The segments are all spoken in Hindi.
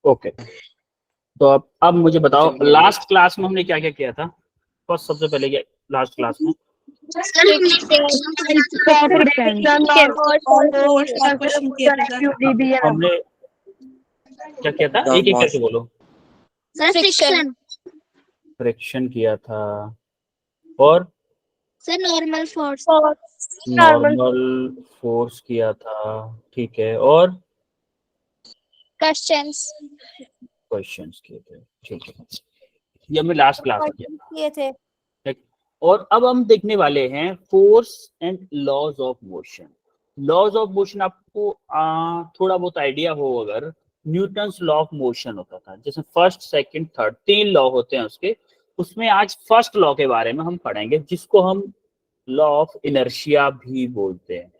ओके, तो अब मुझे बताओ लास्ट क्लास में हमने क्या क्या किया था। फर्स्ट सबसे पहले क्या लास्ट क्लास में हमने क्या किया था, एक एक करके बोलो। फ्रिक्शन किया था, और सर नॉर्मल फोर्स किया था, ठीक है, और क्वेश्चंस किए थे, ठीक है, ये हमने लास्ट क्लास में किए थे। ठीक। और अब हम देखने वाले हैं force and laws of motion. Laws of motion आपको थोड़ा बहुत आइडिया हो, अगर न्यूटन्स लॉ ऑफ मोशन होता था, जैसे फर्स्ट सेकंड थर्ड 3 लॉ होते हैं उसके, उसमें आज फर्स्ट लॉ के बारे में हम पढ़ेंगे, जिसको हम लॉ ऑफ इनर्शिया भी बोलते हैं।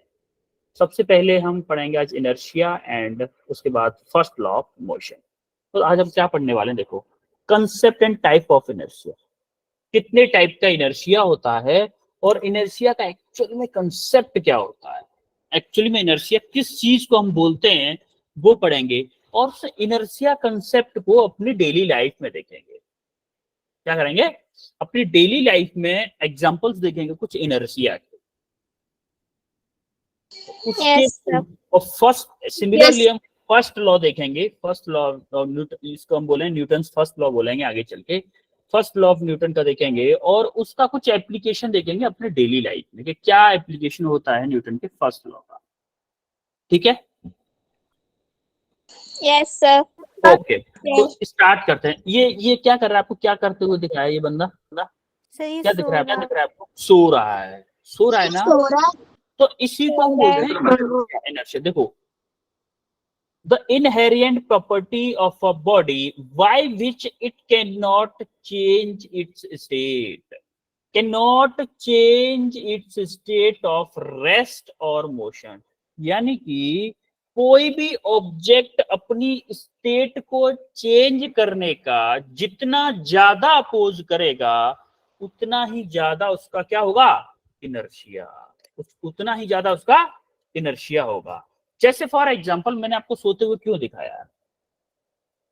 सबसे पहले हम पढ़ेंगे आज इनर्शिया, एंड उसके बाद फर्स्ट लॉ ऑफ मोशन। तो आज हम क्या पढ़ने वाले हैं, देखो, concept and type of inertia. कितने टाइप का इनर्शिया होता है, और इनर्शिया का एक्चुअली में कंसेप्ट क्या होता है, एक्चुअली में इनर्शिया किस चीज को हम बोलते हैं, वो पढ़ेंगे। और उस इनर्शिया कंसेप्ट को अपनी डेली लाइफ में देखेंगे। क्या करेंगे, अपनी डेली लाइफ में एग्जांपल्स देखेंगे कुछ इनर्शिया के। उसके और फर्स्ट सिमिलरली हम फर्स्ट लॉ देखेंगे। फर्स्ट लॉ, इसको हम बोलेंगे न्यूटन्स फर्स्ट लॉ बोलेंगे आगे चल के। फर्स्ट लॉ ऑफ न्यूटन का देखेंगे, और उसका कुछ एप्लीकेशन देखेंगे अपने डेली लाइफ में कि क्या एप्लीकेशन होता है न्यूटन के फर्स्ट लॉ का। ठीक है, यस सर। ओके, तो स्टार्ट करते हैं। ये क्या कर रहा है, आपको क्या करते हुए दिख रहा है ये बंदा, क्या दिख रहा है, क्या दिख रहा है आपको, सो रहा है, सो रहा है ना। तो इसी को हम बोलते हैं इनर्शिया। देखो, the inherent property of a body by which it cannot change its state of rest or motion। यानी कि कोई भी ऑब्जेक्ट अपनी स्टेट को चेंज करने का जितना ज्यादा अपोज करेगा, उतना ही ज्यादा उसका क्या होगा, इनर्शिया, उतना ही ज्यादा उसका इनर्शिया होगा। जैसे फॉर एग्जांपल, मैंने आपको सोते हुए क्यों दिखाया है,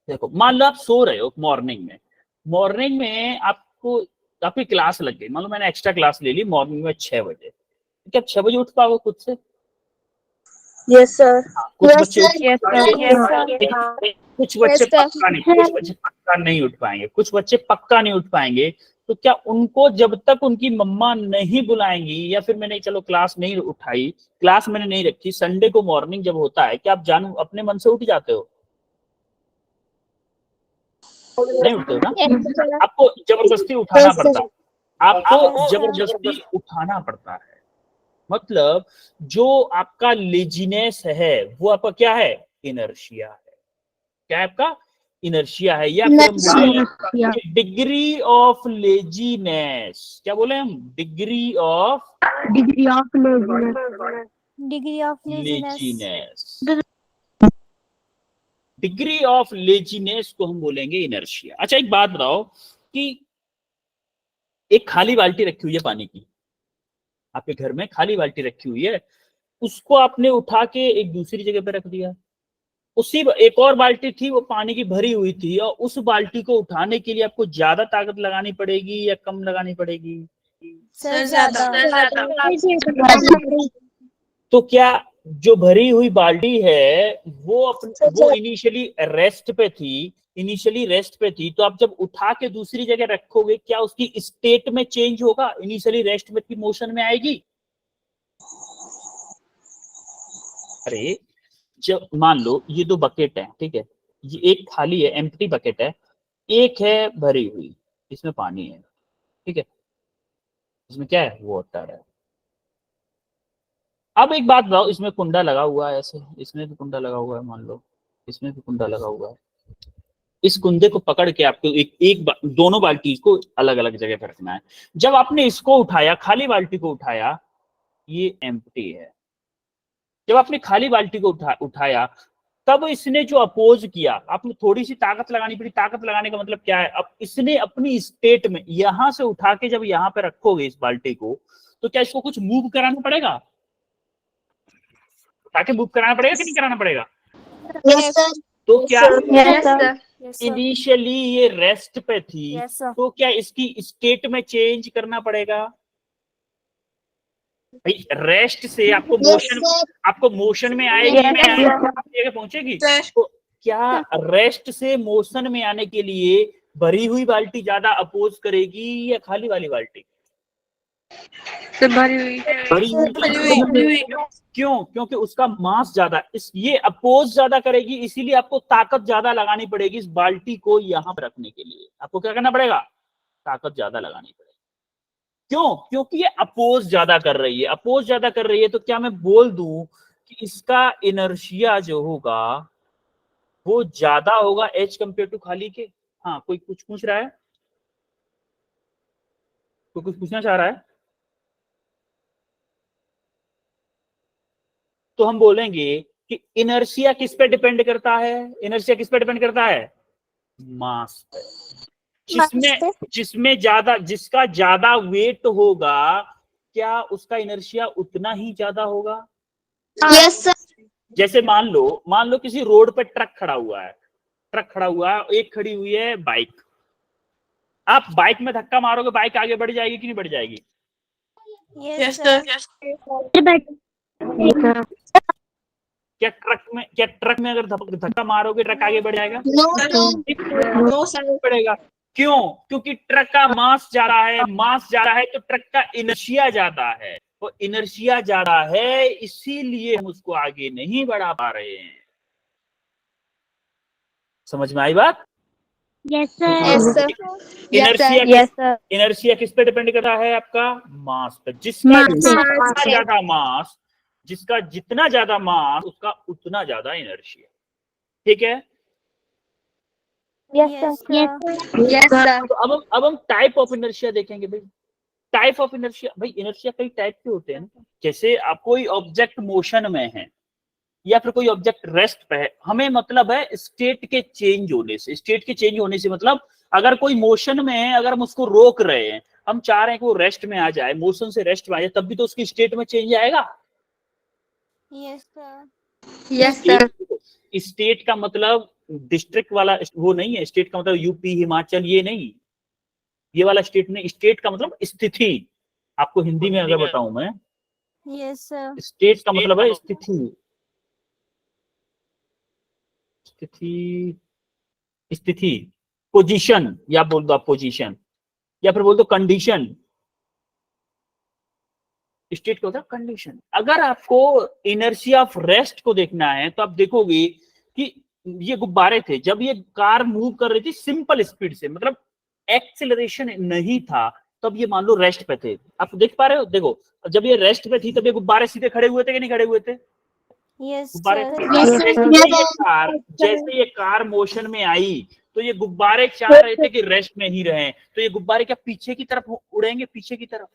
देखो, मान लो आप सो रहे हो मॉर्निंग में आपको आपकी क्लास लग गई, मान लो मैंने एक्स्ट्रा क्लास ले ली मॉर्निंग में 6 बजे, क्या 6 बजे उठ पाओगे खुद से? Yes sir. कुछ बच्चे पक्का नहीं उठ पाएंगे, कुछ बच्चे पक्का नहीं उठ पाएंगे। तो क्या उनको जब तक उनकी मम्मा नहीं बुलाएंगी, या फिर मैंने चलो क्लास नहीं उठाई, क्लास मैंने नहीं रखी, संडे को मॉर्निंग जब होता है, क्या आप जानू अपने मन से उठ जाते हो? नहीं उठते हो ना, आपको जबरदस्ती उठाना पड़ता है, आपको जबरदस्ती उठाना पड़ता है। मतलब जो आपका लेजीनेस है वो आपका क्या है, इनर्शिया है। क्या है आपका, इनर्शिया है। या फिर डिग्री ऑफ लेजीनेस, क्या बोले हम, degree of laziness, degree of laziness को हम बोलेंगे इनर्शिया। अच्छा, एक बात बताओ कि एक खाली बाल्टी रखी हुई है पानी की, आपके घर में खाली बाल्टी रखी हुई है, उसको आपने उठा के एक दूसरी जगह पे रख दिया, उसी एक और बाल्टी थी वो पानी की भरी हुई थी, और उस बाल्टी को उठाने के लिए आपको ज्यादा ताकत लगानी पड़ेगी या कम लगानी पड़ेगी? सर ज्यादा। तो क्या जो भरी हुई बाल्टी है वो इनिशियली रेस्ट पे थी, तो आप जब उठा के दूसरी जगह रखोगे, क्या उसकी स्टेट में चेंज होगा? इनिशियली रेस्ट में थी, मोशन में आएगी। अरे, जब मान लो ये 2 बकेट है, ठीक है, ये एक खाली है, एम्प्टी बकेट है, एक है भरी हुई, इसमें पानी है, ठीक है, इसमें क्या है, वाटर है। अब एक बात बताओ, इसमें कुंडा लगा हुआ है, ऐसे इसमें भी कुंडा लगा हुआ है, मान लो इसमें भी कुंडा लगा हुआ है। इस कुंडे को पकड़ के आपको दोनों बाल्टी को अलग अलग जगह पर रखना है। जब आपने इसको उठाया, खाली बाल्टी को उठाया, ये एम्प्टी है, जब आपने खाली बाल्टी को उठाया, तब इसने जो अपोज किया, आपने थोड़ी सी ताकत लगानी पड़ी। ताकत लगाने का मतलब क्या है, अब इसने अपनी स्टेट में यहां से उठा के जब यहां पे रखोगे इस बाल्टी को, तो क्या इसको कुछ मूव कराना पड़ेगा? ताकि मूव कराना पड़ेगा कि नहीं कराना पड़ेगा? Yes sir. तो क्या Yes, sir. इनिशियली ये रेस्ट पे थी, Yes, sir. तो क्या इसकी स्टेट में चेंज करना पड़ेगा? भाई रेस्ट से आपको मोशन में आएगी, जगह पहुंचेगी। तो क्या रेस्ट से मोशन में आने के लिए भरी हुई बाल्टी ज्यादा अपोज करेगी या खाली वाली बाल्टी? भरी हुई। क्यों? क्योंकि उसका मास ज्यादा, ये अपोज ज्यादा करेगी, इसीलिए आपको ताकत ज्यादा लगानी पड़ेगी इस बाल्टी को यहाँ पर रखने के लिए। आपको क्या करना पड़ेगा? ताकत ज्यादा लगानी पड़ेगी। क्यों? क्योंकि ये अपोज ज्यादा कर रही है। अपोज ज्यादा कर रही है तो क्या मैं बोल दूं कि इसका इनर्शिया जो होगा वो ज्यादा होगा एच कंपेयर टू खाली के? हाँ, कोई कुछ पूछ रहा है? कोई कुछ पूछना चाह रहा है? तो हम बोलेंगे कि इनर्शिया किस पे डिपेंड करता है? इनर्शिया किस पे डिपेंड करता है? मास पे। जिसका ज्यादा वेट होगा, क्या उसका इनर्शिया उतना ही ज्यादा होगा? Yes, sir. जैसे मान लो किसी रोड पे ट्रक खड़ा हुआ है, एक खड़ी हुई है बाइक। आप बाइक में धक्का मारोगे, बाइक आगे बढ़ जाएगी कि नहीं बढ़ जाएगी? Yes, sir. क्या ट्रक में अगर धक्का मारोगे ट्रक आगे बढ़ जाएगा? No, sir. बढ़ेगा। क्यों? क्योंकि ट्रक का मास ज्यादा है, तो ट्रक का इनर्शिया ज्यादा है। तो इनर्शिया ज्यादा है, इसीलिए हम उसको आगे नहीं बढ़ा पा रहे हैं। समझ में आई बात? Yes, sir. Yes, sir. Inertia किस पे डिपेंड करता है? आपका मास पे। जिसका जितना ज्यादा मास उसका उतना ज्यादा इनर्शिया। ठीक है? Yes, sir. तो अब हम टाइप ऑफ इनर्शिया देखेंगे भाई। टाइप ऑफ इनर्शिया, भाई इनर्शिया कई टाइप के होते हैं ना। जैसे आप कोई ऑब्जेक्ट मोशन में है या फिर कोई ऑब्जेक्ट रेस्ट पे है, हमें मतलब है स्टेट के चेंज होने से मतलब अगर कोई मोशन में है, अगर हम उसको रोक रहे हैं, हम चाह रहे हैं कि वो रेस्ट में आ जाए, मोशन से रेस्ट में आ जाए, तब भी तो उसकी स्टेट में चेंज आएगा। Yes, sir. Yes, sir. State का मतलब डिस्ट्रिक्ट वाला वो नहीं है। स्टेट का मतलब यूपी, हिमाचल, ये नहीं। ये वाला स्टेट नहीं। स्टेट का मतलब स्थिति। आपको हिंदी में अगर बताऊं मैं, Yes, sir. स्टेट का मतलब है स्थिति, पोजीशन, या बोल दो आप पोजीशन, या फिर बोल दो कंडीशन। स्टेट का होता है कंडीशन। अगर आपको इनर्शिया ऑफ रेस्ट को देखना है तो आप देखोगे कि ये गुब्बारे थे, जब ये कार मूव कर रही थी सिंपल स्पीड से, मतलब एक्सेलरेशन नहीं था, तब ये मान लो रेस्ट पे थे। आप देख पा रहे हो? देखो, जब ये रेस्ट पे थी तब ये गुब्बारे सीधे खड़े हुए थे कि नहीं खड़े हुए थे? Yes, गुब्बारे sir. जैसे ये कार मोशन में आई तो ये गुब्बारे चाह रहे थे कि रेस्ट में ही रहें, तो ये गुब्बारे क्या पीछे की तरफ उड़ेंगे? पीछे की तरफ।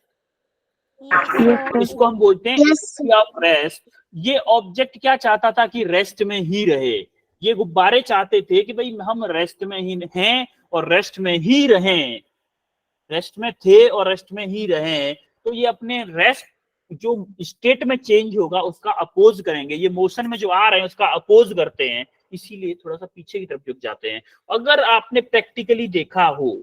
Yes, sir. इसको हम बोलते हैं इनर्शिया ऑफ रेस्ट। ये ऑब्जेक्ट क्या चाहता था? कि रेस्ट में ही रहे। ये गुब्बारे चाहते थे कि भाई हम रेस्ट में ही हैं और रेस्ट में ही रहें, रेस्ट में थे और रेस्ट में ही रहें। तो ये अपने रेस्ट जो स्टेट में चेंज होगा उसका अपोज करेंगे। ये मोशन में जो आ रहे हैं उसका अपोज करते हैं, इसीलिए थोड़ा सा पीछे की तरफ झुक जाते हैं। अगर आपने प्रैक्टिकली देखा हो,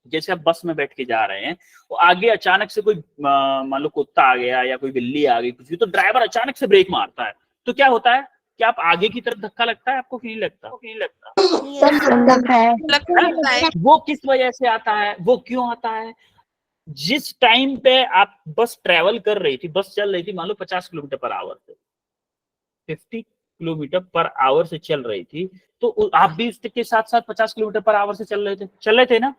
जैसे आप बस में बैठ के जा रहे हैं, वो आगे अचानक से कोई मान लो कुत्ता आ गया या कोई बिल्ली आ गई कुछ भी, तो ड्राइवर अचानक से ब्रेक मारता है, तो क्या होता है? क्या आप आगे की तरफ धक्का लगता है? आपको नहीं लगता? वो किस वजह से आता है? वो क्यों आता है? जिस टाइम पे आप बस ट्रेवल कर रही थी, बस चल रही थी, मान लो 50 किलोमीटर पर आवर से, 50 किलोमीटर पर आवर से चल रही थी, तो आप भी उसके साथ साथ 50 किलोमीटर पर आवर से चल रहे थे ना?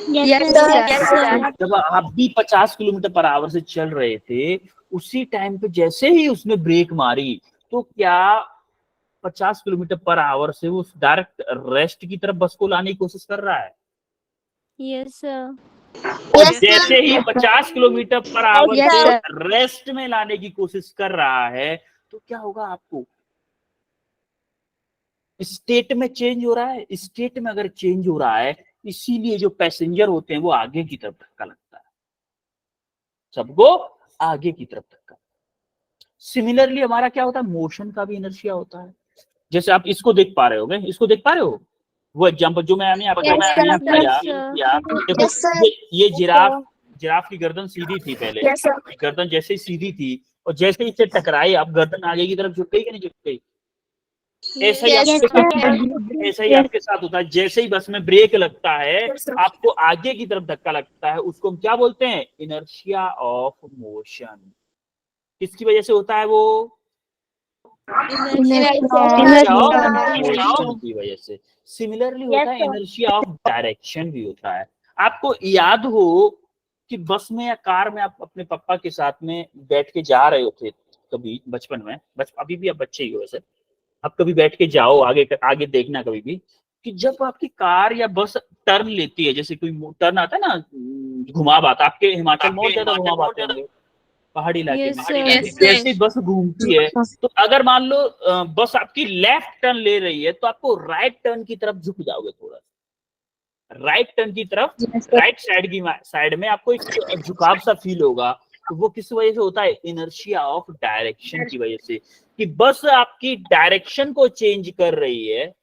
Yes, sir. जब आप भी 50 किलोमीटर पर आवर से चल रहे थे, उसी टाइम पे जैसे ही उसने ब्रेक मारी, तो क्या 50 किलोमीटर पर आवर से वो डायरेक्ट रेस्ट की तरफ बस को लाने की कोशिश कर रहा है? Yes, sir. और जैसे ही 50 किलोमीटर पर आवर से रेस्ट में लाने की कोशिश कर रहा है, तो क्या होगा? आपको स्टेट में चेंज हो रहा है। स्टेट में अगर चेंज हो रहा है, इसीलिए जो पैसेंजर होते हैं वो आगे की तरफ धक्का लगता है, सबको आगे की तरफ धक्का। सिमिलरली हमारा क्या होता है? मोशन का भी इनर्शिया होता है। जैसे आप इसको देख पा रहे होगे, इसको देख पा रहे हो, वो एग्जांपल जो मैंने आपको Yes, sir. किया। देखो Yes, sir. ये जिराफ की गर्दन सीधी थी पहले, Yes, sir. गर्दन जैसे ही सीधी थी और जैसे ही इससे टकराई आप गर्दन आगे की तरफ झुक गई कि नहीं झुक गई? ऐसा ही Yes, आपके sir. साथ, ऐसा ही आपके साथ होता है। जैसे ही बस में ब्रेक लगता है, Yes, sir. आपको आगे की तरफ धक्का लगता है, उसको हम क्या बोलते हैं? Inertia of motion. किसकी वजह से होता है वो? मोशन की वजह से। सिमिलरली होता है इनर्शिया ऑफ डायरेक्शन भी होता है। आपको याद हो कि बस में या कार में आप अपने पापा के साथ में बैठ के जा रहे होते कभी बचपन में, अभी भी आप बच्चे ही हो वैसे, आप कभी बैठ के जाओ, आगे देखना कभी भी कि जब आपकी कार या बस टर्न लेती है, जैसे कोई टर्न आता है ना, घुमाव आता है, आपके हिमाचल में ज्यादा घुमाव आते होंगे पहाड़ी इलाके Yes, में, sir. जैसे ही बस घूमती है तो अगर मान लो बस आपकी लेफ्ट टर्न ले रही है तो आपको राइट टर्न की तरफ झुक जाओगे, थोड़ा राइट टर्न की तरफ, राइट साइड में आपको एक झुकाव सा फील होगा। तो वो किस वजह से होता है? इनर्शिया ऑफ डायरेक्शन की वजह से, कि बस आपकी डायरेक्शन को चेंज कर रही है।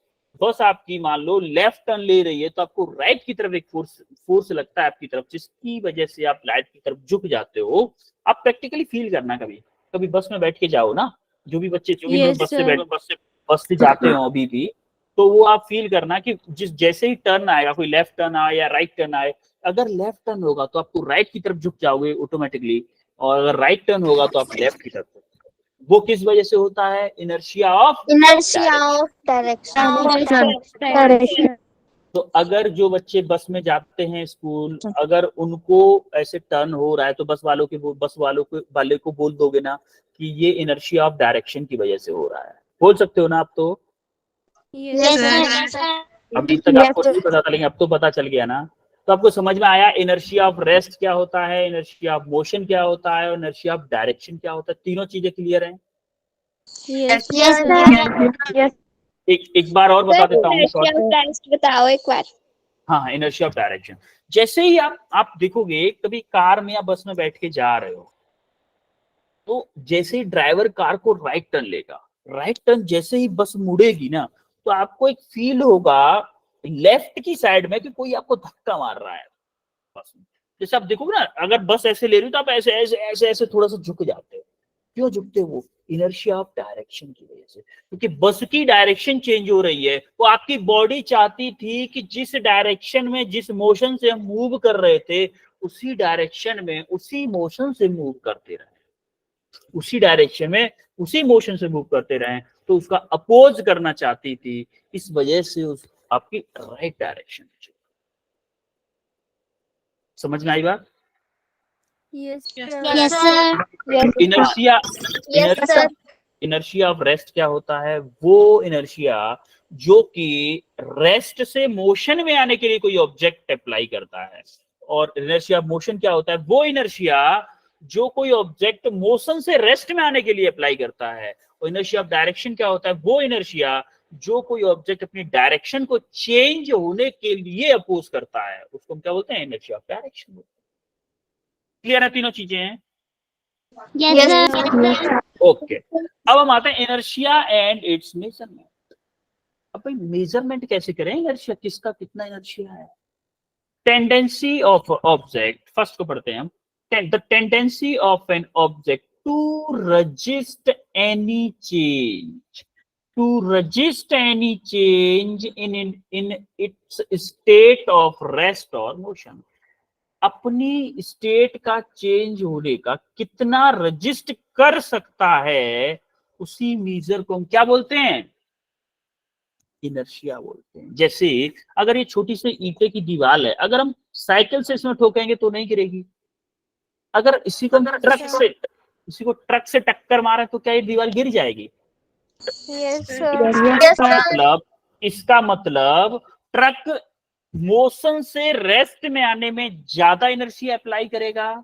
बस आपकी मान लो लेफ्ट टर्न ले रही है तो आपको राइट की तरफ एक फोर्स लगता है आपकी तरफ, जिसकी वजह से आप राइट की तरफ झुक जाते हो। आप प्रैक्टिकली फील करना, कभी कभी बस में बैठ के जाओ ना, जो भी बच्चे Yes, बस से जाते हो अभी भी, तो वो आप फील करना कि जैसे ही टर्न आएगा, कोई लेफ्ट टर्न आए या राइट टर्न आए, अगर लेफ्ट टर्न होगा तो आपको राइट की तरफ झुक जाओगे ऑटोमेटिकली, और अगर राइट टर्न होगा तो आप लेफ्ट की तरफ। वो किस वजह से होता है? Inertia of Direction. तो अगर जो बच्चे बस में जाते हैं स्कूल, अगर उनको ऐसे टर्न हो रहा है तो बस वाले को बोल दोगे ना कि ये इनर्शिया ऑफ डायरेक्शन की वजह से हो रहा है, बोल सकते हो ना आप? तो Yes, sir. अभी तक आपको नहीं पता था, लेकिन अब तो पता चल गया ना। तो आपको समझ में आया इनर्शिया ऑफ रेस्ट क्या होता है, इनर्शिया ऑफ मोशन क्या होता है और इनर्शिया ऑफ डायरेक्शन क्या होता है। तीनों चीजें क्लियर हैं? Yes, Yes, sir. sir. Yes. एक बार और बता देता हूँ शॉर्ट। बताओ एक बार। हाँ, इनर्शिया ऑफ डायरेक्शन। जैसे ही आप देखोगे कभी कार में या बस में बैठ के जा रहे हो, तो जैसे ही ड्राइवर कार को राइट टर्न लेगा, राइट टर्न जैसे ही बस मुड़ेगी ना, तो आपको एक फील होगा लेफ्ट की साइड में कि कोई आपको धक्का मार रहा है बस में। जैसे आप देखोगे ना, अगर बस ऐसे ले रही हो तो आप ऐसे ऐसे ऐसे ऐसे थोड़ा सा झुक जाते हो। क्यों झुकते हो? वो इनर्शिया ऑफ डायरेक्शन की वजह से, क्योंकि बस की डायरेक्शन चेंज हो रही है। वो आपकी बॉडी चाहती थी कि जिस डायरेक्शन में, जिस मोशन से हम मूव कर रहे थे, उसी डायरेक्शन में, उसी मोशन से मूव करते रहे, उसी डायरेक्शन में, उसी मोशन से मूव करते रहे। तो उसका अपोज करना चाहती थी, इस वजह से उस आपकी राइट डायरेक्शन। समझ में आई बात? Yes, sir. Yes, sir. Inertia, Yes, sir. Inertia of rest क्या होता है? वो इनर्शिया जो कि रेस्ट से मोशन में आने के लिए कोई ऑब्जेक्ट अप्लाई करता है। और इनर्शिया ऑफ मोशन क्या होता है? वो इनर्शिया जो कोई ऑब्जेक्ट मोशन से रेस्ट में आने के लिए अप्लाई करता है। और इनर्शिया ऑफ डायरेक्शन क्या होता है? वो इनर्शिया जो कोई ऑब्जेक्ट अपनी डायरेक्शन को चेंज होने के लिए अपोज करता है, उसको हम क्या बोलते हैं? Inertia of direction. क्लियर है? तीनों चीजें हैं? Yes, sir. ओके। अब हम आते हैं इनर्शिया एंड इट्स मेजरमेंट। अब भाई मेजरमेंट कैसे करें? इनर्शिया किसका कितना इनर्शिया है? टेंडेंसी ऑफ ऑब्जेक्ट, फर्स्ट को पढ़ते हैं हम। The tendency of an object to resist any change, in its state of rest or motion। अपनी स्टेट का चेंज होने का कितना रजिस्ट कर सकता है, उसी मीजर को हम क्या बोलते हैं? इनर्शिया बोलते हैं। जैसे अगर ये छोटी सी ईंटे की दीवार है, अगर हम साइकिल से इसमें ठोकेंगे तो नहीं गिरेगी। अगर इसी को ट्रक से टक्कर मारे तो क्या ये दीवार गिर जाएगी? Yes, sir. इसका मतलब ट्रक मोशन से रेस्ट में आने में ज्यादा इनर्शिया अप्लाई करेगा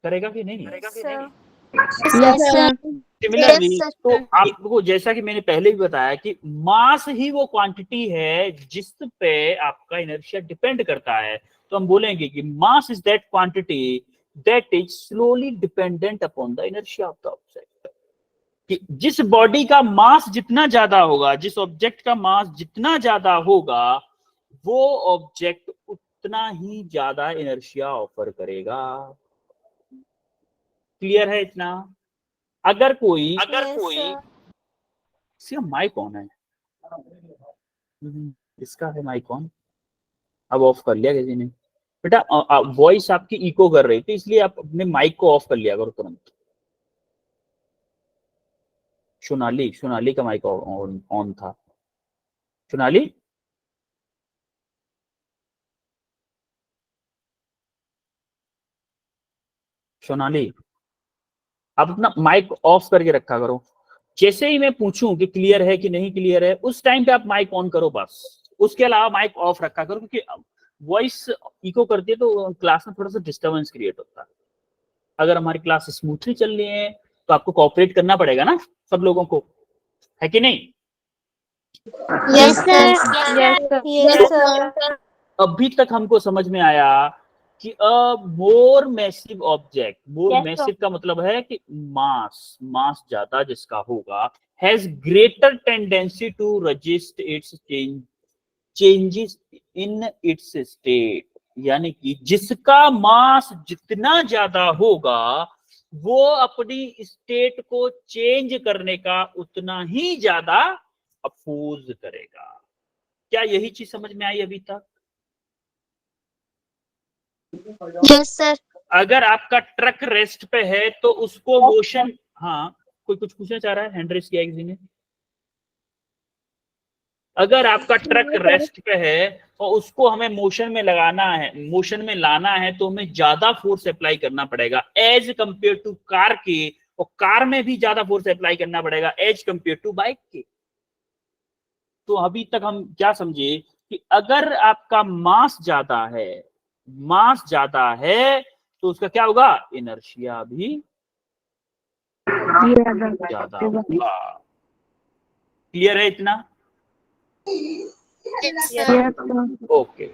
कि नहीं? Yes, sir. सिमिलरली तो आपको, जैसा कि मैंने पहले भी बताया कि मास ही वो क्वांटिटी है जिस पे आपका इनर्शिया डिपेंड करता है। तो हम बोलेंगे कि mass is that quantity that is slowly dependent upon the inertia of the object. कि जिस बॉडी का मास जितना ज्यादा होगा, जिस ऑब्जेक्ट का मास जितना ज्यादा होगा, वो ऑब्जेक्ट उतना ही ज्यादा इनर्शिया ऑफर करेगा। क्लियर है इतना? अगर कोई इसका माइक ऑन है, इसका है माइक ऑन, अब ऑफ कर लिया किसी ने। बेटा वॉइस आपकी इको कर रही थी, इसलिए आप अपने माइक को ऑफ कर लिया करो तुरंत। सोनाली का माइक ऑन था। सोनाली, आप अपना माइक ऑफ करके रखा करो। जैसे ही मैं पूछूं कि क्लियर है कि नहीं क्लियर है, उस टाइम पे आप माइक ऑन करो बस। उसके अलावा माइक ऑफ रखा करो, क्योंकि वॉइस इको करती है तो क्लास में थोड़ा सा डिस्टर्बेंस क्रिएट होता है। अगर हमारी क्लास स्मूथली चल रही है तो आपको कोऑपरेट करना पड़ेगा ना सब लोगों को, है कि नहीं? Yes, sir. Yes, sir. अभी तक हमको समझ में आया कि more massive object, more Yes, massive का मतलब है कि मास ज्यादा जिसका होगा, has greater tendency to resist its changes in its state. यानी कि जिसका मास जितना ज्यादा होगा, वो अपनी स्टेट को चेंज करने का उतना ही ज्यादा अपोज करेगा। क्या यही चीज समझ में आई अभी तक? Yes, sir. अगर आपका ट्रक रेस्ट पे है तो उसको मोशन, हाँ कोई कुछ पूछना चाह रहा है? हैंड रेस किया है किसी ने? अगर आपका ट्रक रेस्ट पे है और उसको हमें मोशन में लगाना है, मोशन में लाना है, तो हमें ज्यादा फोर्स अप्लाई करना पड़ेगा एज कंपेयर टू कार के, और कार में भी ज्यादा फोर्स अप्लाई करना पड़ेगा एज कंपेयर टू बाइक के। तो अभी तक हम क्या समझे कि अगर आपका मास ज्यादा है तो उसका क्या होगा? इनर्शिया भी ज्यादा होगा। क्लियर है इतना? Yes, sir. ओके।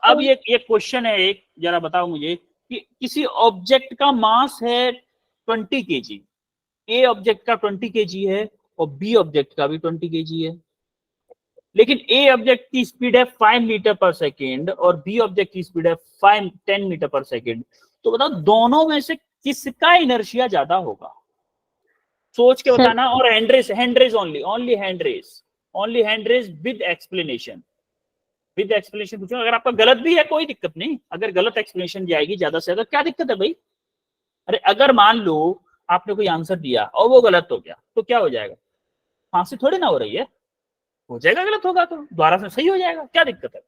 अब ये क्वेश्चन है एक, जरा बताओ मुझे कि किसी ऑब्जेक्ट का मास है 20 केजी, ए ऑब्जेक्ट का 20 केजी है और बी ऑब्जेक्ट का भी 20 केजी है, लेकिन ए ऑब्जेक्ट की स्पीड है 5 मीटर पर सेकेंड और बी ऑब्जेक्ट की स्पीड है 10 मीटर पर सेकेंड। तो बताओ दोनों में से किसका इनर्शिया ज्यादा होगा? सोच के बताना। और hand raise only hand raise with explanation पूछो। अगर आपका गलत भी है कोई दिक्कत नहीं, अगर गलत एक्सप्लेनेशन जाएगी ज्यादा से ज्यादा, क्या दिक्कत है भाई? अरे अगर मान लो आपने कोई आंसर दिया और वो गलत हो गया तो क्या हो जाएगा? फांसी थोड़ी ना हो रही है, हो जाएगा, गलत होगा तो दोबारा से सही हो जाएगा, क्या दिक्कत है?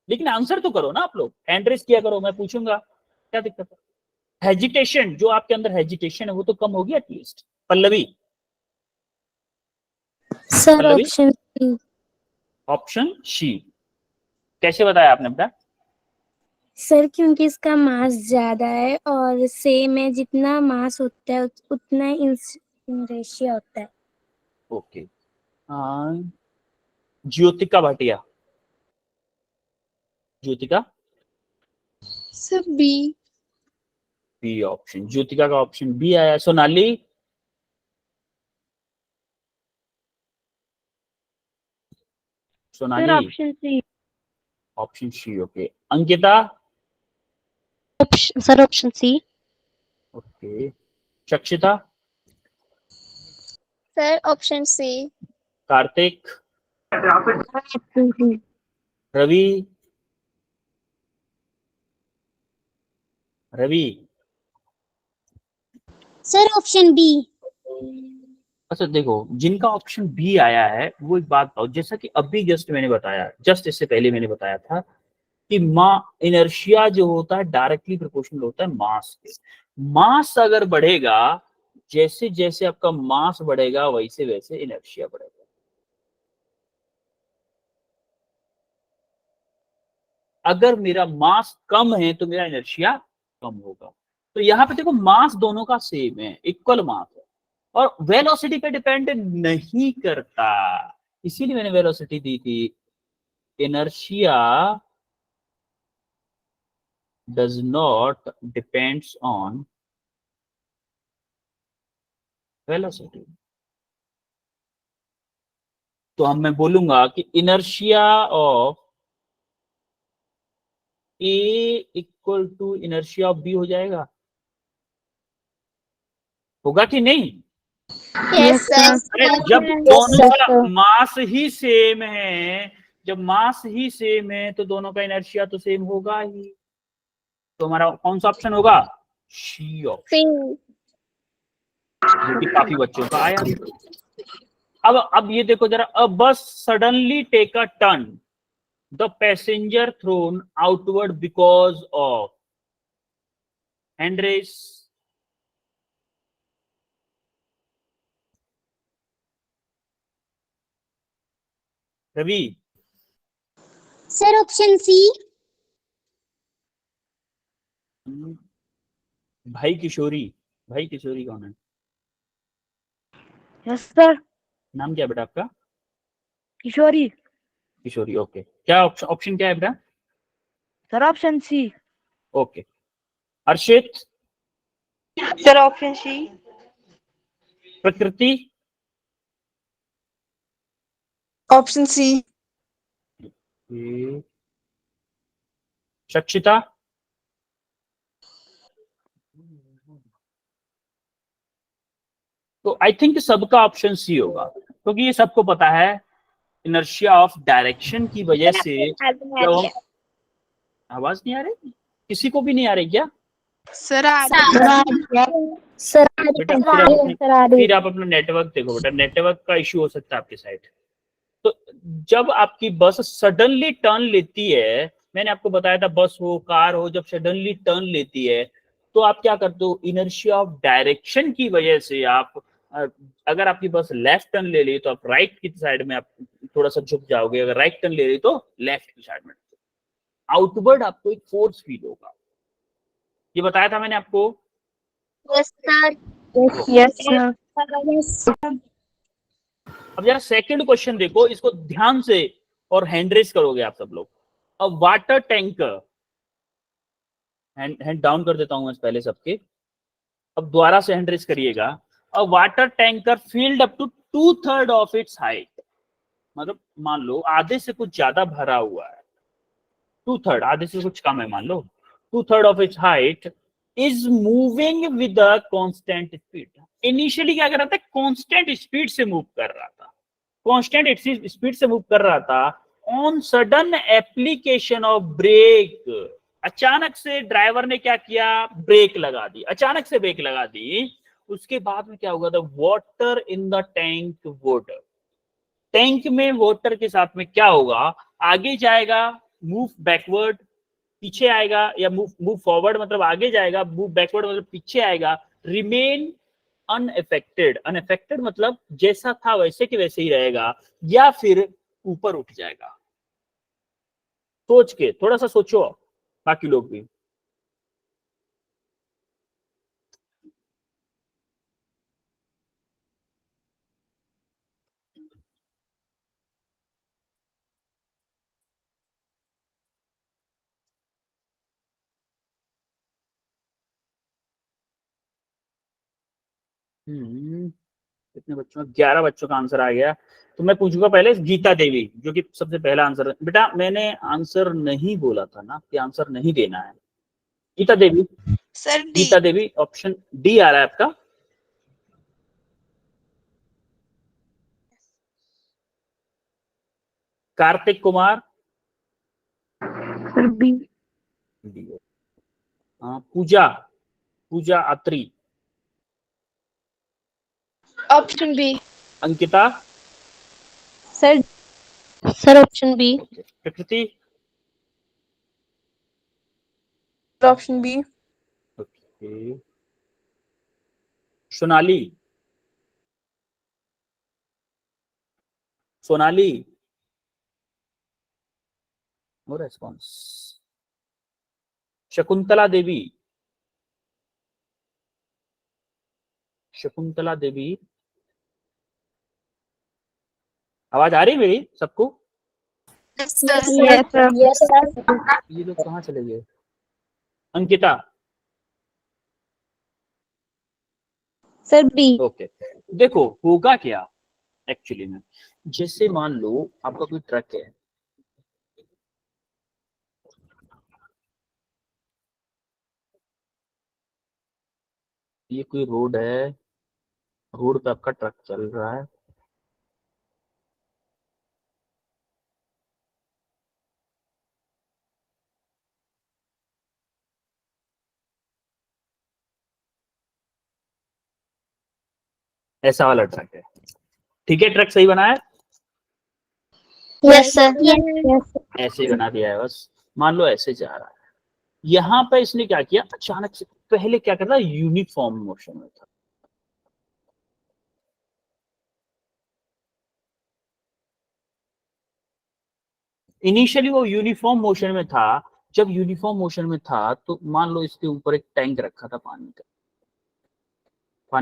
लेकिन आंसर तो करो ना आप लोग, हैंड रेस किया करो, मैं पूछूंगा, क्या दिक्कत है? हेजिटेशन, जो आपके अंदर हेजिटेशन है वो तो कम होगी at least. Pallavi, sir option option C, कैसे बताया आपने बेटा? सर क्योंकि इसका मास ज्यादा है और सेम है, जितना मास होता है उतना इनर्शिया होता है। Okay. Jyotika Bhatia, Jyotika Sir, B. B option, Jyotika का ऑप्शन बी आया। Sonali, sir option C. Option C, okay. Ankita, Sir, option C. Okay. Chakshita, Sir, option C. Kartik, Ravi, Sir, option B. अच्छा देखो, जिनका ऑप्शन बी आया है वो एक बात बताओ, जैसा कि अभी जस्ट मैंने बताया, जस्ट इससे पहले मैंने बताया था कि इनर्शिया जो होता है डायरेक्टली प्रोपोर्शनल होता है मास के। मास अगर बढ़ेगा, जैसे जैसे आपका मास बढ़ेगा वैसे वैसे इनर्शिया बढ़ेगा। अगर मेरा मास कम है तो मेरा इनर्शिया कम होगा। तो यहाँ पे देखो मास दोनों का सेम है, इक्वल मास है, और वेलोसिटी पे डिपेंड नहीं करता, इसीलिए मैंने वेलोसिटी दी थी। Inertia does not depends on velocity. तो मैं बोलूंगा कि inertia of A equal to inertia of B हो जाएगा, होगा कि नहीं? Yes, sir. अरे जब दोनों का मास ही सेम है, जब मास ही सेम है तो दोनों का इनर्शिया तो सेम होगा ही। तो हमारा कौन सा ऑप्शन होगा? C option, C. जो कि काफी बच्चों का आया। अब ये देखो जरा, a bus suddenly take a turn, the passenger thrown outward because of hand rest. Ravi, Sir, option C. भाई किशोरी, भाई किशोरी कौन है? Yes sir. नाम क्या है बेटा आपका? किशोरी। किशोरी, ओके। क्या ऑप्शन क्या है बेटा? Sir option C. Okay. Arshit, sir option C. Prakriti, option सी। शक्षिता, तो आई थिंक सबका ऑप्शन सी होगा, क्योंकि ये सबको पता है इनर्शिया ऑफ डायरेक्शन की वजह से जब हम, आवाज नहीं आ रही? किसी को भी नहीं आ रही क्या? सर बेटा फिर आप अपना नेटवर्क देखो बेटा, नेटवर्क का इश्यू हो सकता है आपके साइड। तो जब आपकी बस सडनली टर्न लेती है, मैंने आपको बताया था बस हो कार हो, जब सडनली टर्न लेती है तो आप क्या करते हो? इनर्शिया ऑफ डायरेक्शन की वजह से आप, अगर आपकी बस लेफ्ट टर्न ले ली तो आप राइट की साइड में आप थोड़ा सा झुक जाओगे, अगर राइट टर्न ले ली तो लेफ्ट की साइड में। आउटवर्ड आपको एक फोर्स फील होगा, ये बताया था मैंने आपको। Yes, sir. Yes sir. Yes. अब जरा सेकंड क्वेश्चन देखो, इसको ध्यान से और हैंड रेस करोगे आप सब लोग। अ वाटर टैंकर, हैंड डाउन कर देता हूं मैं पहले सबके, अब दोबारा से हैंड रेस करिएगा। A water tanker filled up to 2/3 of its height, मतलब मान लो आधे से कुछ ज्यादा भरा हुआ है, 2/3, आधे से कुछ कम है, मान लो 2/3 of its height is moving with a constant speed. Initially क्या कर रहा था? कांस्टेंट स्पीड से मूव कर रहा था, कांस्टेंट स्पीड से मूव कर रहा था। On sudden application of brake, अचानक से ड्राइवर ने क्या किया? ब्रेक लगा दी, अचानक से ब्रेक लगा दी। उसके बाद में क्या होगा? The water in the tank would, tank में वाटर के साथ में क्या होगा? आगे जाएगा, मूव बैकवर्ड, पीछे आएगा, या मूव फॉरवर्ड मतलब आगे जाएगा, मूव बैकवर्ड मतलब पीछे आएगा। रिमेन अनअफेक्टेड, अनअफेक्टेड मतलब जैसा था वैसे के वैसे ही रहेगा, या फिर ऊपर उठ जाएगा। सोच के थोड़ा सा सोचो, बाकी लोग भी। कितने बच्चों का? 11 बच्चों का आंसर आ गया। तो मैं पूछूंगा पहले गीता देवी, जो कि सबसे पहला आंसर। बेटा मैंने आंसर नहीं बोला था ना कि आंसर नहीं देना है। Geeta Devi, sir D. Geeta Devi option D आ रहा है आपका। Kartik Kumar, sir B. Pooja, Pooja Atri, option B. Ankita, Sir, option B. Prakriti, option B. Okay, Sonali, Sonali, no response. Shakuntala Devi, Shakuntala Devi, आवाज आ रही है मेरी सबको? Yes, Yes, sir. Yes, sir. ये लोग कहाँ चले गए? Ankita, Sir, B. ओके। देखो होगा क्या, एक्चुअली में। जैसे मान लो आपका कोई ट्रक है, ये कोई रोड है, रोड पे आपका ट्रक चल रहा है, ऐसा वाला ट्रक है, ठीक है, ट्रक सही बना है, Yes, sir. Yes. ऐसे ही बना दिया है बस। मान लो ऐसे जा रहा है, यहाँ पे इसने क्या किया, अचानक से पहले क्या कर रहा है, यूनिफॉर्म मोशन में था, इनिशियली वो यूनिफॉर्म मोशन में था। जब यूनिफॉर्म मोशन में था तो मान लो इसके ऊपर एक टैंक रखा था, पानी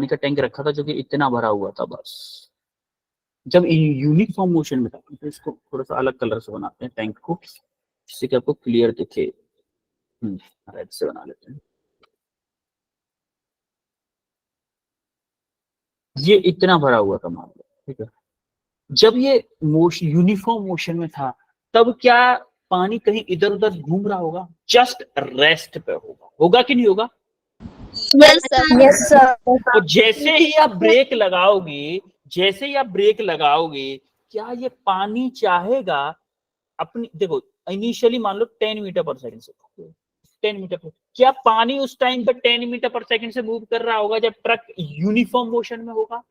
का टैंक रखा था जो कि इतना भरा हुआ था बस। जब यूनिफॉर्म मोशन में था, तो इसको थोड़ा सा अलग कलर से बनाते हैं टैंक को, जिससे कि आपको क्लियर दिखे। रेड से बना लेते हैं। ये इतना भरा हुआ था मान लो, ठीक है। जब ये मोशन यूनिफॉर्म मोशन में था, तब क्या पानी कहीं इधर उधर घूम रहा होगा? जस्ट रेस्ट पे होगा, होगा कि नहीं होगा? Yes, sir. Yes, sir. और जैसे ही आप ब्रेक लगाओगे, जैसे ही आप ब्रेक लगाओगे, क्या ये पानी चाहेगा अपनी, देखो इनिशियली मान लो 10 मीटर पर सेकंड से 10 मीटर पर, क्या पानी उस टाइम पर 10 मीटर पर सेकंड से मूव कर रहा होगा जब ट्रक यूनिफॉर्म मोशन में होगा?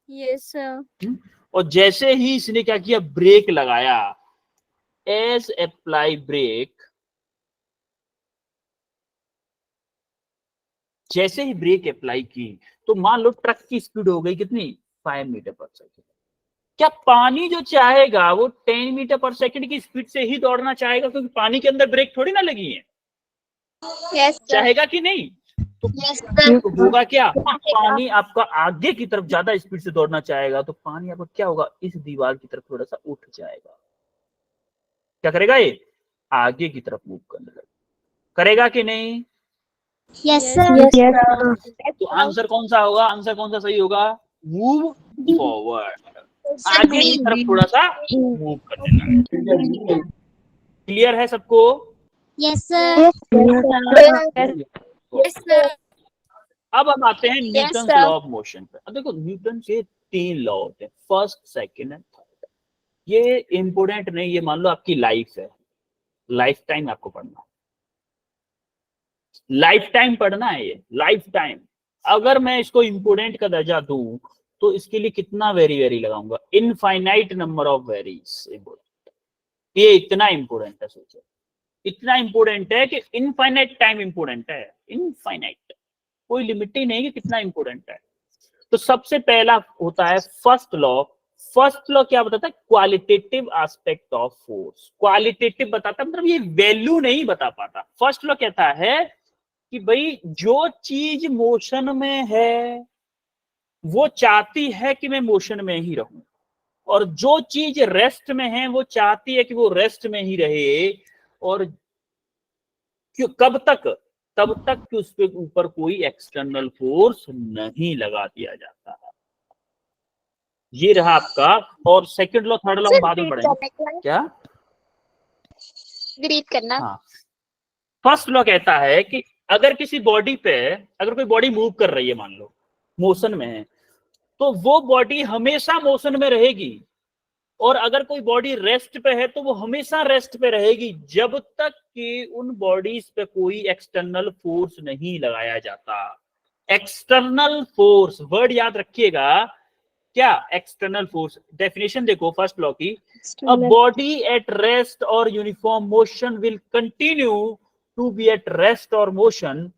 Yes, sir. और जैसे ही इसने क्या किया, ब्रेक लगाया, एज अप्लाई ब्रेक, जैसे ही ब्रेक अप्लाई की तो मान लो ट्रक की स्पीड हो गई कितनी, 5 मीटर पर सेकंड। क्या पानी जो चाहेगा वो 10 मीटर पर सेकंड की स्पीड से ही दौड़ना चाहेगा? क्योंकि पानी के अंदर ब्रेक थोड़ी ना लगी है, Yes, sir. चाहेगा कि नहीं? तो Yes, sir. तो होगा क्या, पानी आपका आगे की तरफ ज्यादा स्पीड से दौड़ना चाहेगा, तो पानी आपका क्या होगा, इस दीवार की तरफ थोड़ा सा उठ जाएगा। क्या करेगा, ये आगे की तरफ मूव करने लगेगा, करेगा कि नहीं? Yes, sir. Yes, sir. तो आंसर कौन सा होगा, आंसर कौन सा सही होगा, मूव फॉरवर्ड, आगे की तरफ थोड़ा सा मूव करने लगेगा। क्लियर है सबको? Yes, sir. Yes, sir. अब हम आते हैं Newton sir. Law of motion पे। अब देखो न्यूटन के 3 लॉ होते हैं, फर्स्ट, सेकंड एंड थर्ड। ये इंपोर्टेंट नहीं, ये मान लो आपकी लाइफ है, लाइफ टाइम आपको पढ़ना है, लाइफ टाइम पढ़ना है, ये लाइफ टाइम। अगर मैं इसको इंपोर्टेंट का दर्जा दूं तो इसके लिए कितना वेरी लगाऊंगा, infinite number of varies important. ये इतना इंपोर्टेंट है, सोचो इतना इंपोर्टेंट है कि इनफाइनाइट टाइम इंपोर्टेंट है, इनफाइनाइट, कोई लिमिट ही नहीं कि कितना इंपोर्टेंट है। तो सबसे पहला होता है फर्स्ट लॉ। फर्स्ट लॉ क्या बताता है, qualitative aspect of force. Qualitative बताता है मतलब ये वैल्यू नहीं बता पाता। फर्स्ट लॉ कहता है कि भाई जो चीज मोशन में है वो चाहती है कि मैं मोशन में ही रहूं, और जो चीज रेस्ट में है वो चाहती है कि वो रेस्ट में ही रहे। और क्यों, कब तक, तब तक कि उस पे ऊपर कोई एक्सटर्नल फोर्स नहीं लगा दिया जाता है। ये रहा आपका। और सेकंड लॉ, थर्ड लॉ बाद में पढ़ेंगे। क्या ग्रीट करना। हाँ, फर्स्ट लॉ कहता है कि अगर किसी बॉडी पे, अगर कोई बॉडी मूव कर रही है, मान लो मोशन में है, तो वो बॉडी हमेशा मोशन में रहेगी। और अगर कोई बॉडी रेस्ट पे है तो वो हमेशा रेस्ट पे रहेगी, जब तक कि उन बॉडीज पे कोई एक्सटर्नल फोर्स नहीं लगाया जाता। एक्सटर्नल फोर्स वर्ड याद रखिएगा, क्या एक्सटर्नल फोर्स, डेफिनेशन देखो फर्स्ट लॉ की, अ बॉडी एट रेस्ट और uniform motion will continue to be at rest और motion,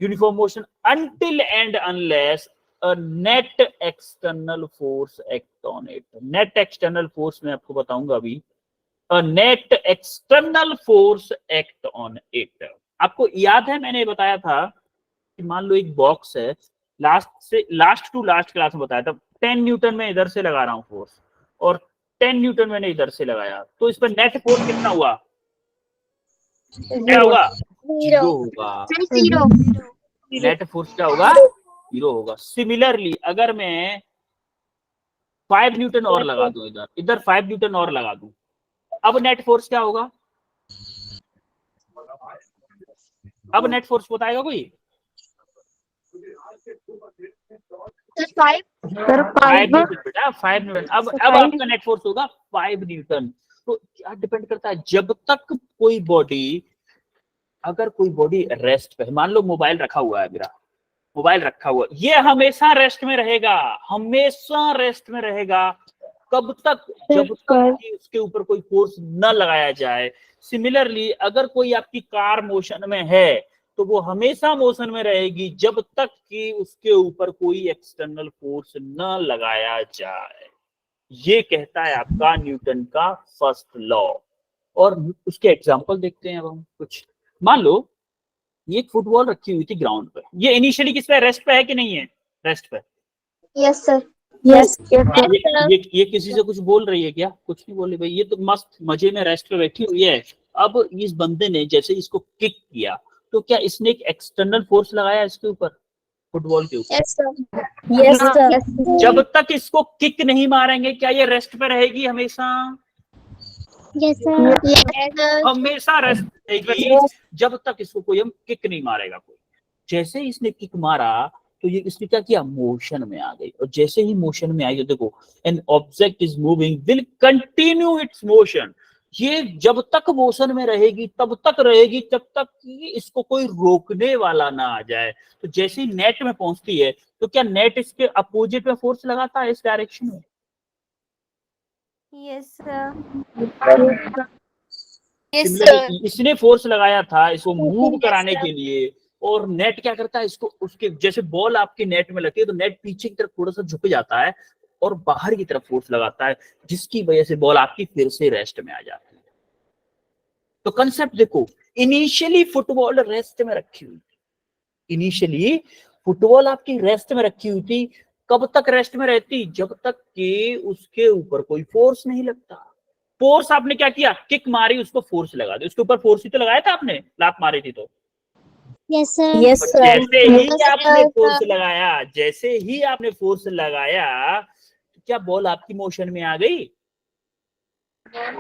uniform motion, until and unless a net external force act on it। net external force मैं आपको बताऊंगा अभी। a net external force act on it। आपको याद है मैंने बताया था कि मान लो एक बॉक्स है, लास्ट टू लास्ट क्लास में बताया था, 10 न्यूटन में इधर से लगा रहा हूं फोर्स और 10 न्यूटन मैंने इधर से लगाया, तो इस पर नेट फोर्स कितना हुआ, क्या होगा, 0 होगा। जीरो। नेट फोर्स क्या होगा, 0 होगा। सिमिलरली अगर मैं 5 न्यूटन और लगा दूं, इधर 5 न्यूटन और लगा दूं, अब नेट फोर्स क्या होगा? अब नेट फोर्स बताएगा कोई? Five. सर 5 5 न्यूटन बेटा, 5 न्यूटन। अब आपका नेट फोर्स होगा 5 न्यूटन। तो क्या डिपेंड करता है, जब तक कोई बॉडी, अगर कोई बॉडी रेस्ट पे है, मान लो मोबाइल रखा हुआ है मेरा, मोबाइल रखा हुआ, ये हमेशा रेस्ट में रहेगा, हमेशा रेस्ट में रहेगा। कब तक? जब तक कि उसके ऊपर कोई फोर्स न लगाया जाए। सिमिलरली अगर कोई आपकी कार मोशन में है तो वो हमेशा मोशन में रहेगी जब तक कि उसके ऊपर कोई एक्सटर्नल फोर्स न लगाया जाए। ये कहता है आपका न्यूटन का फर्स्ट लॉ। और उसके एग्जांपल देखते हैं अब हम कुछ। मान लो ये एक फुटबॉल रखी हुई थी ग्राउंड पे, ये इनिशियली किस पे, रेस्ट पे है कि नहीं है? रेस्ट पे। Yes, sir. यस ये किसी से कुछ बोल रही है क्या? कुछ नहीं बोल रही भाई, ये तो मस्त मजे में रेस्ट पे बैठी हुई है। अब इस बंदे ने जैसे इसको किक किया तो क्या इसने एक एक्सटर्नल फोर्स लगाया इसके ऊपर, फुटबॉल के ऊपर? Yes, sir. Yes sir. जब तक इसको किक नहीं मारेंगे क्या ये रेस्ट पे रहेगी हमेशा? Yes, sir. Yes, sir. हमेशा रेस्ट रहेगी जब तक इसको कोई हम किक नहीं मारेगा कोई। जैसे ही इसने किक मारा तो ये इसने क्या किया, मोशन में आ गई। और जैसे ही मोशन में आई, तो देखो an object is moving will continue its motion. ये जब तक मोशन में रहेगी तब तक रहेगी जब तक कि इसको कोई रोकने वाला ना आ जाए। तो जैसे ही नेट में पहुंचती है तो क्या नेट इसके अपोजिट में फोर्स लगाता है इस डायरेक्शन में? Yes, sir. Similarly, इसने फोर्स लगाया था इसको मूव कराने के लिए, और नेट क्या करता है इसको, उसके जैसे बॉल आपके नेट में लगती है तो नेट पीछे की तरफ थोड़ा सा झुक जाता है और बाहर की तरफ फोर्स लगाता है, जिसकी वजह से बॉल आपकी फिर से रेस्ट में आ जाती है। तो कंसेप्ट देखो, इनिशियली फुटबॉल रेस्ट में रखी हुई थी, इनिशियली फुटबॉल आपकी रेस्ट में रखी हुई थी। कब तक रेस्ट में रहती? जब तक कि उसके ऊपर कोई फोर्स नहीं लगता। फोर्स आपने क्या किया, किक मारी, उसको फोर्स लगा दे, उसके ऊपर फोर्स ही तो लगाया था आपने, लात मारी थी तो। Yes, sir. यस और सर। जैसे ही Yes, आपने sir. फोर्स लगाया, जैसे ही आपने फोर्स लगाया, तो क्या बॉल आपकी मोशन में आ गई?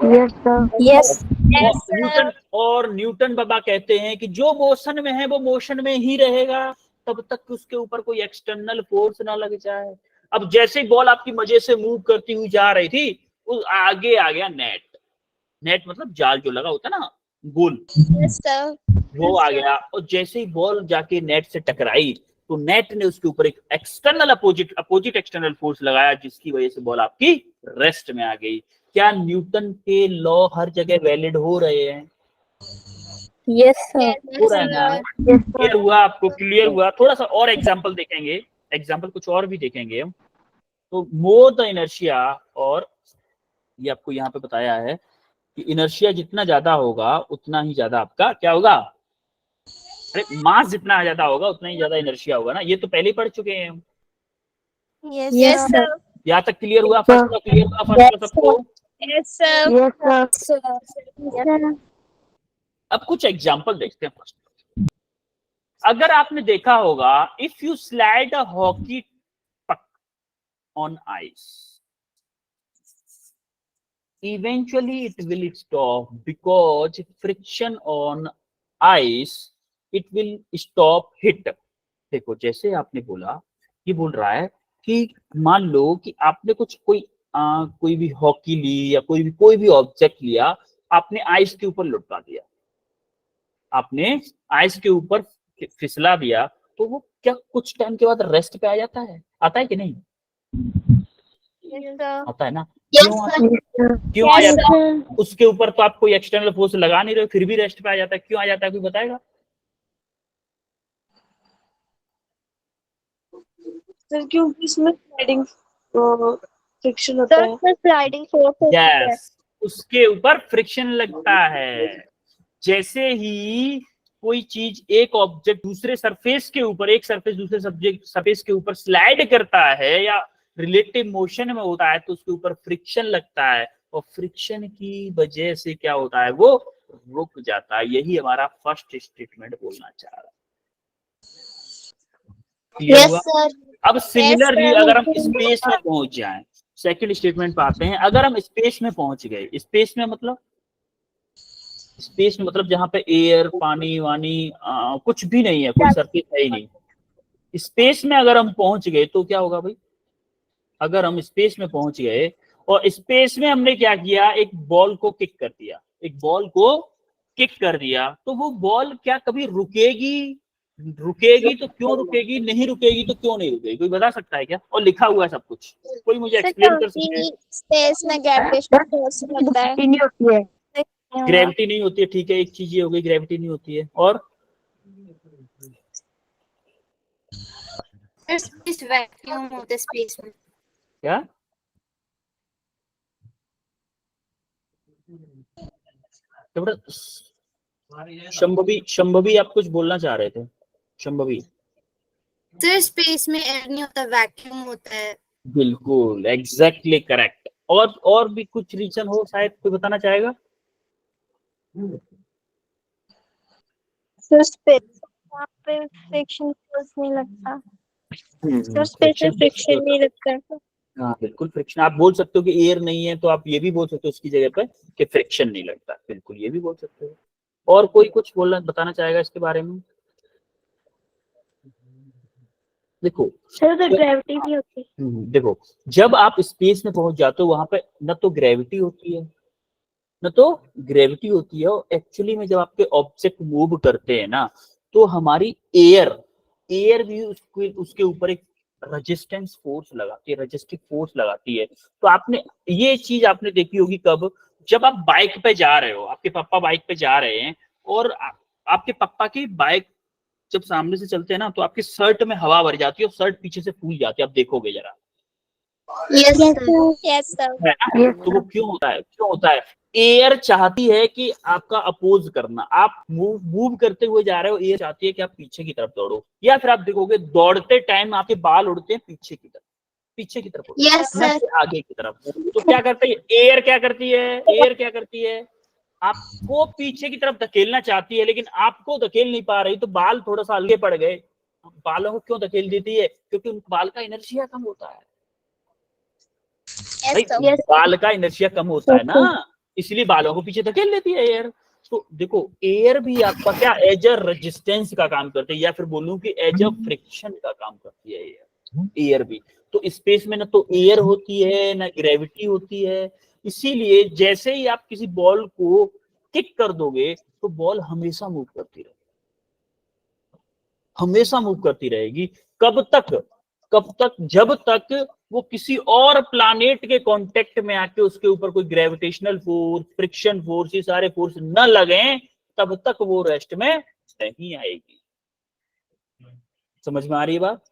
Yes sir yes Yes, sir. Newton बाबा कहते हैं कि जो मोशन में है वो मोशन में ही रहेगा तब तक कि उसके ऊपर कोई एक्सटर्नल फोर्स ना लग जाए। अब जैसे ही बॉल आपकी मजे से मूव करती हुई जा रही थी, उस आगे आ गया नेट। नेट मतलब जाल जो लगा होता है ना, गोल, Yes, sir. वो आ गया। और जैसे ही बॉल जाके नेट से टकराई तो नेट ने उसके ऊपर एक एक्सटर्नल अपोजिट एक्सटर्नल फोर्स लगाया, जिसकी वजह से बॉल आपकी रेस्ट में आ गई। क्या न्यूटन के लॉ हर जगह वैलिड हो रहे हैं? Yes sir. हो रहा है ना? यस क्लियर हुआ आपको? क्लियर हुआ? थोड़ा सा और एग्जांपल देखेंगे, एग्जांपल कुछ और भी देखेंगे हम। तो मोर द इनर्शिया, और ये आपको यहाँ पे बताया है कि इनर्शिया जितना ज्यादा होगा उतना ही ज्यादा आपका क्या होगा, अरे मास जितना ज्यादा होगा उतना ही ज्यादा इनर्शिया होगा ना, ये तो पहले ही पढ़ चुके हैं हम। Yes, sir. यहाँ तक क्लियर हुआ? फर्स्ट का क्लियर हुआ फर्स्ट का सबको? Yes, sir. यस सर अब कुछ एग्जांपल देखते हैं। फर्स्ट, अगर आपने देखा होगा, if you slide a hockey puck on ice, eventually it will stop because friction on ice, it will stop hit। देखो जैसे आपने बोला, ये बोल रहा है कि मान लो कि आपने कुछ कोई भी हॉकी ली या कोई भी ऑब्जेक्ट लिया, आपने आइस के ऊपर लुढ़का दिया, आपने आइस के ऊपर फिसला दिया, तो वो क्या कुछ टाइम के बाद रेस्ट पे आ जाता है? आता है कि नहीं? Yes, sir. आता है ना? Yes, क्यों sir. क्यों आ जाता है? उसके ऊपर तो आप कोई एक्सटर्नल फोर्स लगा नहीं रहे, फिर भी रेस्ट पे आ जाता है। क्यों आ जाता है, कोई बताएगा? सर क्योंकि इसमें स्लाइडिंग फ्रिक्शन होता Sir, है। sir, sliding force होती है। यस, उसके ऊपर फ्रिक्शन लगता है। जैसे ही कोई चीज, एक ऑब्जेक्ट दूसरे सरफेस के ऊपर, एक सरफेस दूसरे सरफेस के ऊपर स्लाइड करता है या रिलेटिव मोशन में होता है, तो उसके ऊपर फ्रिक्शन लगता है, और फ्रिक्शन की वजह से क्या होता है, वो रुक जाता है। यही हमारा फर्स्ट स्टेटमेंट बोलना चाह रहा है। क्लियर Yes, हुआ? sir. अब सिमिलरली sir. अगर हम स्पेस में पहुंच जाएं, सेकंड स्टेटमेंट पे आते हैं। अगर हम स्पेस में पहुंच गए, स्पेस में मतलब जहां पे एयर, पानी वानी कुछ भी नहीं है, कोई सरफेस है ही नहीं, स्पेस में अगर हम पहुंच गए तो क्या होगा भाई? अगर हम स्पेस में पहुंच गए और स्पेस में हमने क्या किया, एक बॉल को किक कर दिया, तो वो बॉल क्या कभी रुकेगी तो क्यों रुकेगी, नहीं रुकेगी तो क्यों नहीं रुकेगी? कोई बता सकता है क्या? और लिखा हुआ है सब कुछ, कोई मुझे एक्सप्लेन कर सकता है? स्पेस में ग्रेविटेशनल फोर्स लगता है। नहीं होती है। ग्रेविटी नहीं होती है, ठीक है, एक चीज ये हो गई, ग्रेविटी नहीं होती है। और स्पेस वैक्यूम होता है स्पेस में। क्या? तो बेटा शंभवी आप कुछ बोलना चाह रहे थे? शंभवी, सर स्पेस में एयर नहीं होता, वैक्यूम होता है। बिल्कुल एग्जैक्टली करेक्ट। और भी कुछ रीजन हो, शायद कोई बताना चाहेगा? सर स्पेस वहाँ पे फ्रिक्शन फोर्स नहीं लगता। सर स्पेस में फ्रिक्शन नहीं लगता। हाँ बिल्कुल, फ्रिक्शन। आप बोल सकते हो कि एयर नहीं है, तो आप ये भी बोल सकते हो उसकी जगह पे कि फ्रिक्शन नहीं लगता, बिल्कुल ये भी बोल सकते हो। और कोई कुछ बताना चाहेगा इसके बारे में? देखो सर तो ग्रेविटी भी होती है। देखो, जब आप स्पेस में पहुंच जाते हो वहां पे न तो ग्रेविटी होती है, और एक्चुअली में जब आपके ऑब्जेक्ट मूव करते हैं ना, तो हमारी एयर भी उसके ऊपर एक रेजिस्टिव फोर्स लगाती है। तो आपने ये चीज आपने देखी होगी कब, जब आप बाइक पे जा रहे हो, आपके पापा बाइक पे जा रहे हैं, और आपके पापा की बाइक जब सामने से चलते हैं ना, तो आपके शर्ट में हवा भर जाती है और शर्ट पीछे से फूल जाती है, आप देखोगे जरा, यस सर। है ना? तो वो क्यों होता है? एयर चाहती है कि आपका अपोज करना, आप मूव करते हुए जा रहे हो, एयर चाहती है कि आप पीछे की तरफ दौड़ो, या फिर आप देखोगे दौड़ते टाइम आपके बाल उड़ते हैं पीछे की तरफ Yes, ना sir. कि आगे की तरफ। तो क्या करते हैं, एयर क्या करती है, आपको पीछे की तरफ धकेलना चाहती है, लेकिन आपको धकेल नहीं पा रही, तो बाल थोड़ा सा आगे पड़ गए। बालों को क्यों धकेल देती है? क्योंकि उन बाल का इनर्शिया कम होता है। Yes, sir. बाल का इनर्शिया कम होता है ना, इसलिए बालों को पीछे धकेल लेती है एयर। तो देखो, एयर भी आपका क्या एज अ रेजिस्टेंस का काम करती है, या फिर बोलूं कि एज अ फ्रिक्शन का काम करती है एयर भी। तो स्पेस में ना तो एयर होती है ना ग्रेविटी होती है, इसीलिए जैसे ही आप किसी बॉल को किक कर दोगे तो बॉल हमेशा मूव करती रहेगी। कब तक? जब तक वो किसी और प्लैनेट के कांटेक्ट में आके उसके ऊपर कोई ग्रेविटेशनल फोर्स, फ्रिक्शन फोर्स, ये सारे फोर्स न लगे, तब तक वो रेस्ट में नहीं आएगी। समझ में आ रही है बात?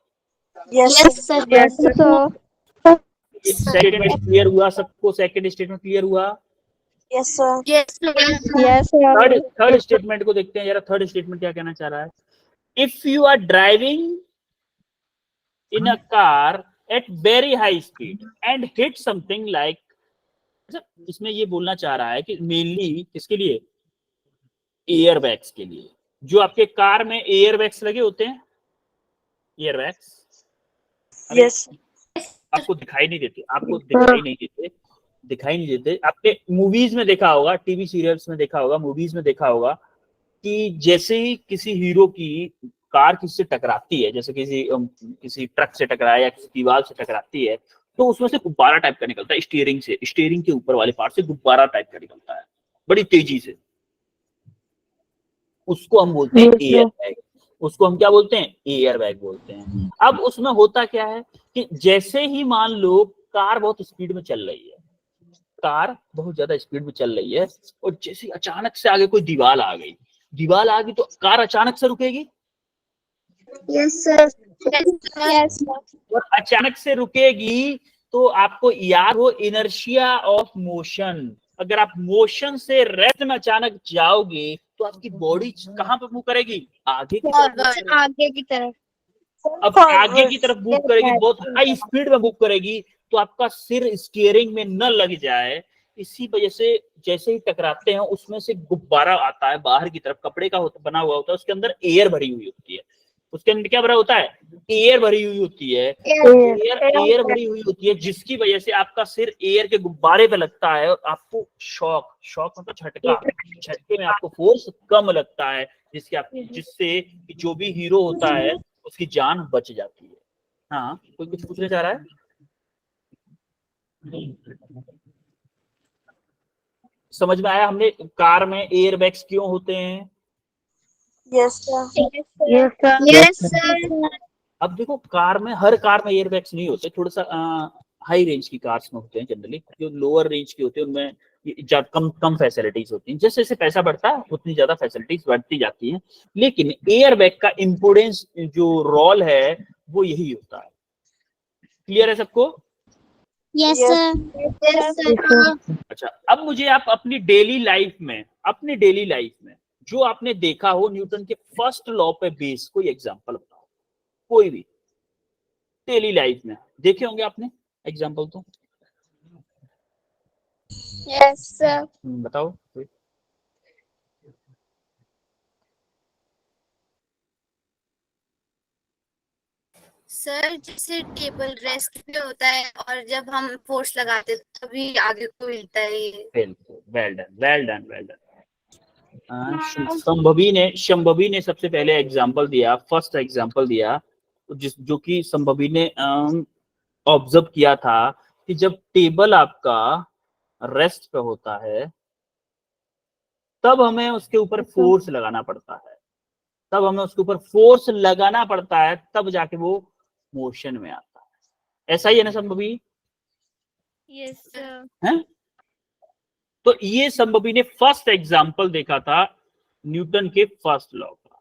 Yes, sir. Yes, sir. Second clear हुआ सबको? सेकंड स्टेटमेंट क्लियर हुआ? Yes, sir. Yes, sir. Yes, sir. Third statement को देखते हैं जरा। थर्ड स्टेटमेंट क्या कहना चाह रहा है? If you are driving in a car at very high speed and hit something like, इसमें ये बोलना चाह रहा है कि मेनली किसके लिए? एयर बैग्स के लिए। जो आपके कार में एयर बैग्स लगे होते हैं, एयर बैग्स Yes. आपको दिखाई नहीं देते, आपने मूवीज में देखा होगा, टीवी सीरियल्स में देखा होगा, मूवीज में देखा होगा कि जैसे ही किसी हीरो की कार किसी से टकराती है, जैसे किसी ट्रक से टकराया या किसी दीवार से टकराती है, तो उसमें से गुब्बारा टाइप का निकलता है, स्टीयरिंग के ऊपर वाले पार्ट से गुब्बारा टाइप का निकलता है बड़ी तेजी से। उसको हम बोलते हैं एयर बैग। उसको हम क्या बोलते हैं? एयर बैग बोलते हैं। अब उसमें होता क्या है कि जैसे ही मान लो कार बहुत स्पीड में चल रही है, बहुत ज्यादा स्पीड में चल रही है, और जैसे अचानक से आगे कोई दीवार आ गई तो कार अचानक से रुकेगी। Yes, sir. Yes, sir. और अचानक से रुकेगी तो आपको याद हो इनर्शिया ऑफ मोशन। अगर आप मोशन से रेस्ट में अचानक जाओगे तो आपकी बॉडी कहां पर मूव करेगी? आगे की तरफ। आगे की तरफ। अब आगे की तरफ मूव करेगी, बहुत हाई स्पीड में मूव करेगी, तो आपका सिर स्टीयरिंग में न लग जाए, इसी वजह से जैसे ही टकराते हैं उसमें से गुब्बारा आता है बाहर की तरफ, कपड़े का बना हुआ होता है, उसके अंदर एयर भरी हुई होती है। उसके अंदर क्या भरा होता है? एयर भरी हुई होती है। एयर भरी हुई होती है, जिसकी वजह से आपका सिर एयर के गुब्बारे पे लगता है और आपको शॉक मतलब झटके में आपको फोर्स कम लगता है, जिससे कि जो भी हीरो होता है उसकी जान बच जाती है। हाँ, कोई कुछ पूछना चाह रहा है? समझ में आया? हमने कार में एयर बैग्स क्यों होते हैं? Yes, sir. Yes, sir. Yes, sir. अब देखो, हर कार में एयर बैग्स नहीं होते, थोड़ा सा हाई रेंज की कार्स में होते हैं जनरली। जो लोअर रेंज की होती है उनमें कम फैसिलिटीज होती हैं। जैसे जैसे पैसा बढ़ता है उतनी ज्यादा फैसिलिटीज बढ़ती जाती हैं, लेकिन एयर बैग का इम्पोर्टेंस जो रोल है वो यही होता है। क्लियर है सबको? Yes, sir. Yes, sir. अच्छा, अब मुझे आप अपनी डेली लाइफ में जो आपने देखा हो न्यूटन के फर्स्ट लॉ पे बेस कोई एग्जांपल बताओ, कोई भी डेली लाइफ में देखे होंगे आपने एग्जांपल तो। Yes, sir. बताओ। सर जैसे टेबल रेस्ट पे होता है और जब हम फोर्स लगाते हैं तभी आगे को मिलता है ये। बिल्कुल, वेल डन। शंभवी ने सबसे पहले एग्जांपल दिया, फर्स्ट एग्जांपल दिया, जो कि शंभवी ने ऑब्जर्व किया था कि जब टेबल आपका रेस्ट पे होता है तब हमें उसके ऊपर फोर्स लगाना पड़ता है, तब जाके वो मोशन में आता है। ऐसा ही है ना शंभवी? Yes, sir. है? तो ये शंभवी ने फर्स्ट एग्जांपल देखा था न्यूटन के फर्स्ट लॉ का।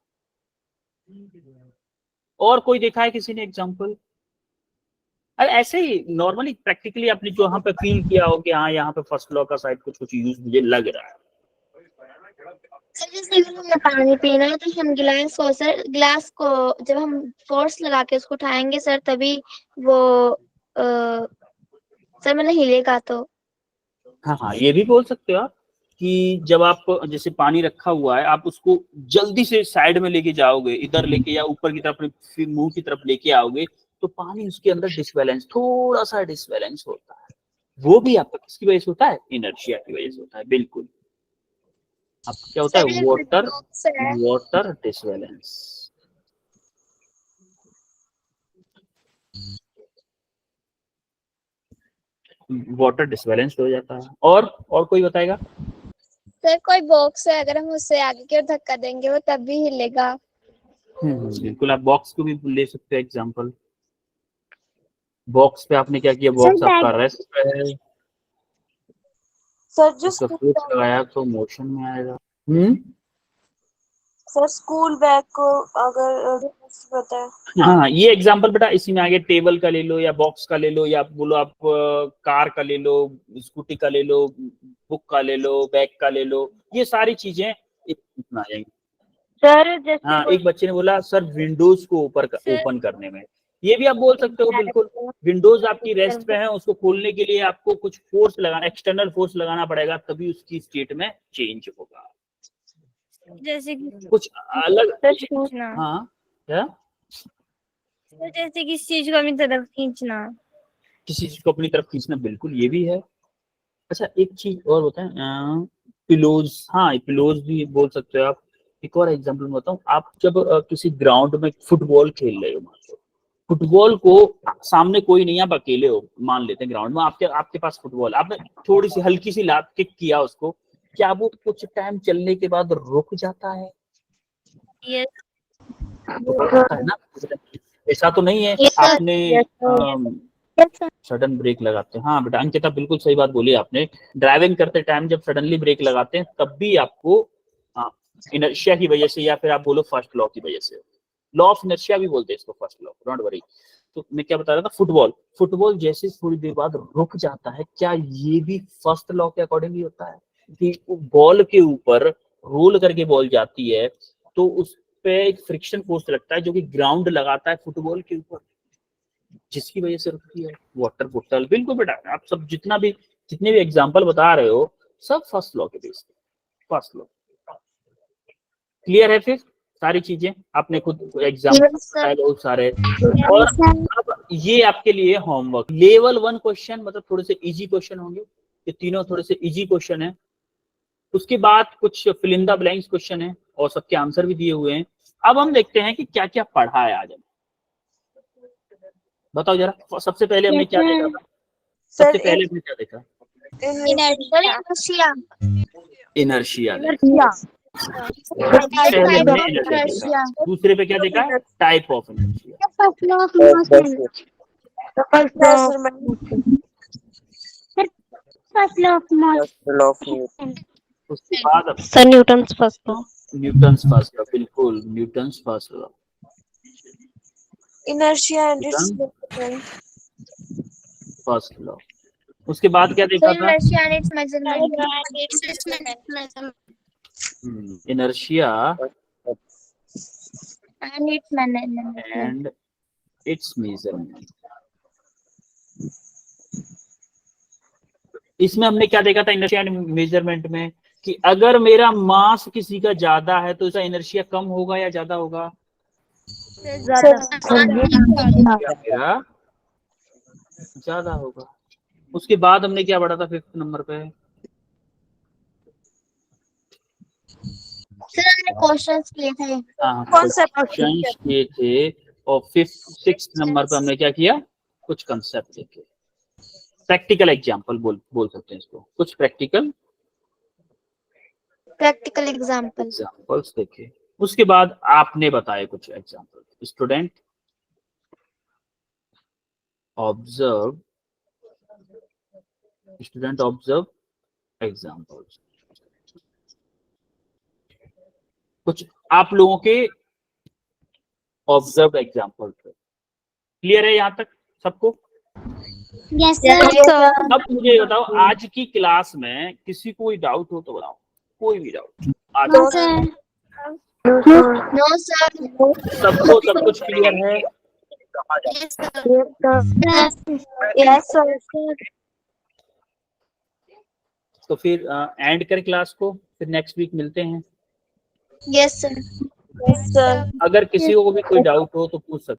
और कोई देखा है किसी ने एग्जांपल? अरे ऐसे ही नॉर्मली प्रैक्टिकली आपने जो यहाँ पे फील किया हो कि हाँ यहाँ पे फर्स्ट लॉ का शायद कुछ यूज मुझे लग रहा है। सर जैसे अगर हमें पानी पीना है तो हम गिलास को जब हम फोर्स लगा के उसको उठाएंगे सर तभी वो सर मतलब हिलेगा तो। हाँ, ये भी बोल सकते हो आप कि जब आप जैसे पानी रखा हुआ है, आप उसको जल्दी से साइड में लेके जाओगे, इधर लेके या ऊपर की तरफ फिर मुंह की तरफ लेके आओगे, तो पानी उसके अंदर थोड़ा सा डिसबैलेंस होता है। वो भी आपका किसकी वजह से होता है? इनर्शिया की वजह से होता है। बिल्कुल, आपका क्या होता है? Water disbalance. वाटर डिसबैलेंस हो जाता है। और कोई बताएगा? सर कोई बॉक्स है, अगर हम उससे आगे की ओर धक्का देंगे वो तब भी हिलेगा। बिल्कुल, आप बॉक्स को भी ले सकते हो एग्जांपल। बॉक्स पे आपने क्या किया? बॉक्स आपका रेस्ट पे है, सर जो उसका स्कूल फोर्स लगाया तो मोशन में आएगा। सर स्कूल बैग को अगर बताए। हाँ, ये एग्जांपल बेटा इसी में आगे टेबल का ले लो या बॉक्स का ले लो या बोलो आप कार का ले लो, स्कूटी का ले लो, बुक का ले लो, बैग का ले लो, ये सारी चीजें इतना आ जाएंगी। सर जैसे हाँ, एक बच्चे ने बोला सर विंडोज को ओपन करने में, ये भी आप बोल सकते हो। बिल्कुल, विंडोज आपकी रेस्ट पे है, उसको खोलने के लिए आपको कुछ फोर्स लगाना, एक्सटर्नल फोर्स लगाना पड़ेगा, तभी उसकी स्टेट में चेंज होगा। जैसे कि कुछ अलग। खींचना। हाँ, क्या? तो जैसे किसी चीज को अपनी तरफ खींचना। किसी चीज को अपनी तरफ खींचना, बिल्कुल ये भी है। अच्छा, एक चीज और बताएं, पिलोज। हाँ, पिलोज भी बोल सकते हो आप। एक और एग्जांपल बताऊं, आप जब किसी ग्राउंड में फुटबॉल खेल रहे हो, मान लो फुटबॉल को सामने कोई नहीं, आप अकेले हो, मान लेते हैं ग्राउंड में, आपके पास फुटबॉल, आपने थोड़ी सी हल्की सी लात किक किया उसको, क्या वो कुछ टाइम चलने के बाद रुक जाता है? यस तो होता है ना, ऐसा तो नहीं है आपने सडन ब्रेक लगाते हैं। हाँ बेटा अंकिता, बिल्कुल सही बात बोली आपने। ड्राइविंग करते टाइम जब सडनली ब्रेक लगाते हैं तब भी आपको इनर्शिया की वजह से, या फिर आप बोलो फर्स्ट लॉ की वजह से, लॉ ऑफ इनर्शिया भी बोलते हैं इसको, फर्स्ट लॉ, डोंट वरी। तो मैं क्या बता रहा था, फुटबॉल जैसे थोड़ी देर बाद रुक जाता है, क्या ये भी फर्स्ट लॉ के अकॉर्डिंग ही होता है कि बॉल के ऊपर रोल करके बॉल जाती है तो उस पे एक फ्रिक्शन फोर्स लगता है जो कि ग्राउंड लगाता है फुटबॉल के ऊपर, जिसकी वजह से रुकती है वाटर बोतल। बिल्कुल बेटा, आप सब जितने भी एग्जांपल बता रहे हो सब फर्स्ट लॉ के बेस पे, फर्स्ट लॉ। क्लियर है? फिर सारी चीजें आपने खुद एग्जाम्पल बताए बहुत सारे। और अब ये आपके लिए होमवर्क, लेवल 1 क्वेश्चन मतलब थोड़े से इजी क्वेश्चन होंगे, ये तीनों थोड़े से इजी क्वेश्चन है। उसके बाद कुछ fill in the blanks question है और सबके आंसर भी दिए हुए हैं। अब हम देखते हैं कि क्या क्या पढ़ा है आज। बताओ जरा, सबसे पहले हमने क्या देखा था? सबसे पहले हमने क्या देखा? इनर्शिया। दूसरे पे क्या देखा? Type of inertia. उसके बाद sir Newton's first law. Newton's first law, बिल्कुल Newton's first law. Inertia and first law. उसके बाद क्या देखा था? Inertia and its measurement. इसमें हमने क्या देखा था इनर्शिया एंड मेजरमेंट में, कि अगर मेरा मास किसी का ज्यादा है तो इसका इनर्शिया कम होगा या ज्यादा होगा? मेरा ज्यादा होगा। उसके बाद हमने क्या पढ़ा था 5th नंबर पे? क्वेश्चंस किए थे। क्वेश्चंस किए थे। और 5th 6th नंबर पे हमने क्या किया? कुछ कंसेप्ट देखे, प्रैक्टिकल एग्जांपल बोल सकते हैं इसको, कुछ प्रैक्टिकल एग्जांपल्स देखे। उसके बाद आपने बताए कुछ एग्जांपल। Student observe examples. कुछ आप लोगों के ऑब्जर्व एग्जांपल। क्लियर है यहाँ तक सबको? Yes sir. अब मुझे बताओ, आज की क्लास में किसी को कोई डाउट हो तो बताओ, कोई भी डाउट आज? No sir. सबको सब कुछ क्लियर है? Yes sir. तो फिर एंड कर क्लास को, फिर नेक्स्ट वीक मिलते हैं। Yes sir. अगर किसी को भी कोई डाउट हो तो पूछ सकते हैं।